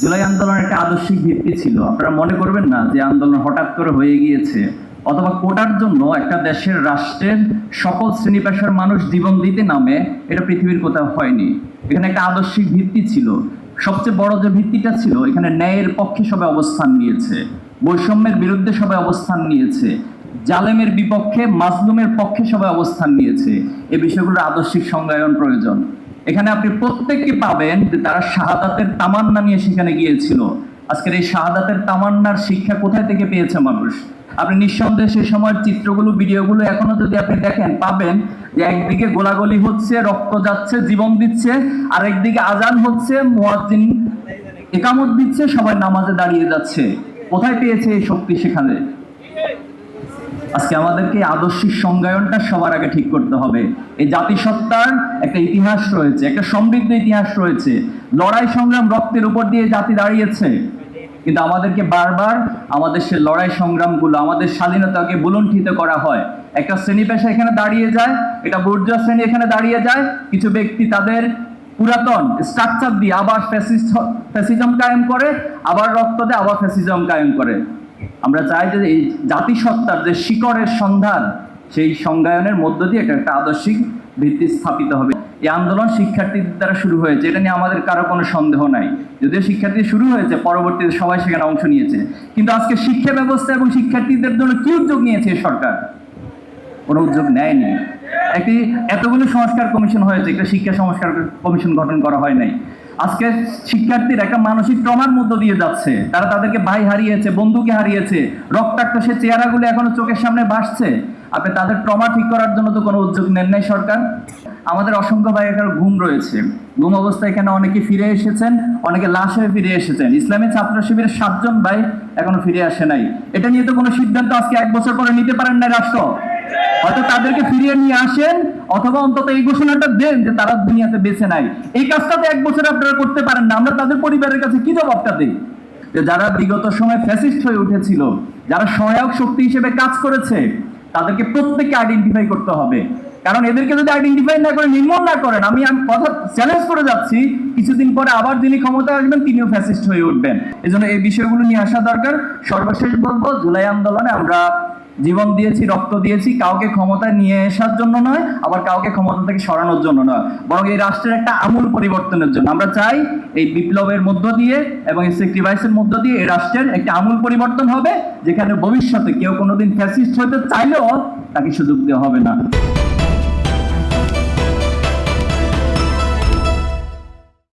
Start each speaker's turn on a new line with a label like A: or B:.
A: জুলাই আন্দোলনের একটা আদর্শিক ভিত্তি ছিল। আপনারা মনে করবেন না যে আন্দোলন হঠাৎ করে হয়ে গিয়েছে, অথবা কোটার জন্য একটা দেশের রাষ্ট্রের সকল শ্রেণী পেশার মানুষ জীবন দিতে নামে, এটা পৃথিবীর কোথাও হয়নি। এখানে একটা আদর্শিক ভিত্তি ছিল। সবচেয়ে বড় যে ভিত্তিটা ছিল, এখানে ন্যায়ের পক্ষে সবাই অবস্থান নিয়েছে, বৈষম্যের বিরুদ্ধে সবাই অবস্থান নিয়েছে, জালেমের বিপক্ষে মাজলুমের পক্ষে সবাই অবস্থান নিয়েছে। এই বিষয়গুলোর আদর্শিক সংজ্ঞায়ন প্রয়োজন। এখানে আপনি প্রত্যেককে পাবেন যে তারা শাহাদাতের তামান্না নিয়ে সেখানে গিয়েছিল। আজকের এই শাহাদাতের তামান্নার শিক্ষা কোথায় থেকে পেয়েছে মানুষ? আপনি নিঃসন্দেহে সেই সময়ের চিত্রগুলো, ভিডিওগুলো এখনো যদি আপনি দেখেন, পাবেন যে একদিকে গোলাগুলি হচ্ছে, রক্ত যাচ্ছে, জীবন দিচ্ছে, আর একদিকে আজান হচ্ছে, মুয়াজ্জিন ইকামত দিচ্ছে, সবাই নামাজে দাঁড়িয়ে যাচ্ছে। কোথায় পেয়েছে এই শক্তি? সেখানে। আজকে আমাদেরকে আদর্শিক সংজ্ঞায়নটা সবার আগে ঠিক করতে হবে। এই জাতিসত্তার একটা ইতিহাস রয়েছে, একটা সমৃদ্ধ ইতিহাস রয়েছে। লড়াই সংগ্রাম, রক্তের উপর দিয়ে জাতি দাঁড়িয়েছে। কিন্তু আমাদেরকে বারবার আমাদের সে লড়াই সংগ্রামগুলো, আমাদের স্বাধীনতাকে বুলুণ্ঠিত করা হয়। একটা শ্রেণী পেশা এখানে দাঁড়িয়ে যায়, এটা বুর্জোয়া শ্রেণী এখানে দাঁড়িয়ে যায়, কিছু ব্যক্তি তাদের পুরাতন স্ট্রাকচার দিয়ে আবার ফ্যাসিজম কায়েম করে, আবার রক্ত দেয়, আবার ফ্যাসিজম কায়েম করে। আমরা চাই যে এই জাতিসত্তার যে শিকড়ের সন্ধান, সেই সংজ্ঞায়নের মধ্য দিয়ে এটা একটা আদর্শিক ভিত্তি স্থাপিত হবে। এই আন্দোলন শিক্ষার্থীদের দ্বারা শুরু হয়েছে, এটা নিয়ে আমাদের কারো কোনো সন্দেহ নাই। যদিও শিক্ষার্থী শুরু হয়েছে, পরবর্তীতে সবাই সেখানে অংশ নিয়েছে। কিন্তু আজকে শিক্ষা ব্যবস্থা এবং শিক্ষার্থীদের জন্য কি উদ্যোগ নিয়েছে সরকার? কোনো উদ্যোগ নেয়নি। একটি এতগুলো সংস্কার কমিশন হয়েছে, একটা শিক্ষা সংস্কার কমিশন গঠন করা হয় নাই। আজকে শিক্ষার্থীরা একটা মানসিক ট্রমার মধ্য দিয়ে যাচ্ছে। তারা তাদেরকে ভাই হারিয়েছে, বন্ধুকে হারিয়েছে, রক্তাক্ত সে চেহারাগুলো এখনো চোখের সামনে ভাসছে। আপনি তাদের ট্রমা ঠিক করার জন্য তো কোনো উদ্যোগ নেন নাই সরকার। আমাদের অসংখ্য ভাই এখানে ঘুম রয়েছে, ঘুম অবস্থায় এখানে অনেকে ফিরে এসেছেন, অনেকে লাশ হয়ে ফিরে এসেছেন। ইসলামী ছাত্র শিবিরের 7 জন ভাই এখনো ফিরে আসে নাই। এটা নিয়ে তো কোনো সিদ্ধান্ত আজকে 1 বছর পরে নিতে পারেন না রাষ্ট্র। হয়তো তাদেরকে ফিরিয়ে নিয়ে আসেন, অথবা অন্তত এই ঘোষণাটা দেন যে তারা দুনিয়াতে বেঁচে নাই। এই কাজটা তো 1 বছরে আপনারা করতে পারেন না। আমরা তাদের পরিবারের কাছে কি জবাবটা দিই? যে যারা বিগত সময় ফ্যাসিস্ট হয়ে উঠেছিল, যারা সহায়ক শক্তি হিসেবে কাজ করেছে, তাদেরকে প্রত্যেককে আইডেন্টিফাই করতে হবে। কারণ এদেরকে যদি আইডেন্টিফাই না করে, নির্মূল না করেন, আমি কথা চ্যালেঞ্জ করে যাচ্ছি, কিছুদিন পরে আবার যিনি ক্ষমতায় আসবেন তিনিও ফ্যাসিস্ট হয়ে উঠবেন। এজন্য এই বিষয়গুলো নিয়ে আসা দরকার। সর্বশেষ বলবো, জুলাই আন্দোলনে আমরা জীবন দিয়েছি, রক্ত দিয়েছি, কাউকে ক্ষমতায় নিয়ে আসার জন্য নয়, আবার কাউকে ক্ষমতা থেকে সরানোর জন্য নয়, বরং এই রাষ্ট্রের একটা আমূল পরিবর্তনের জন্য। আমরা চাই এই বিপ্লবের মধ্য দিয়ে এবং এই স্যাক্রিফাইসের মধ্য দিয়ে এই রাষ্ট্রের একটা আমূল পরিবর্তন হবে, যেখানে ভবিষ্যতে কেউ কোনোদিন ফ্যাসিস্ট হতে চাইলেও তাকে সুযোগ দেওয়া হবে না।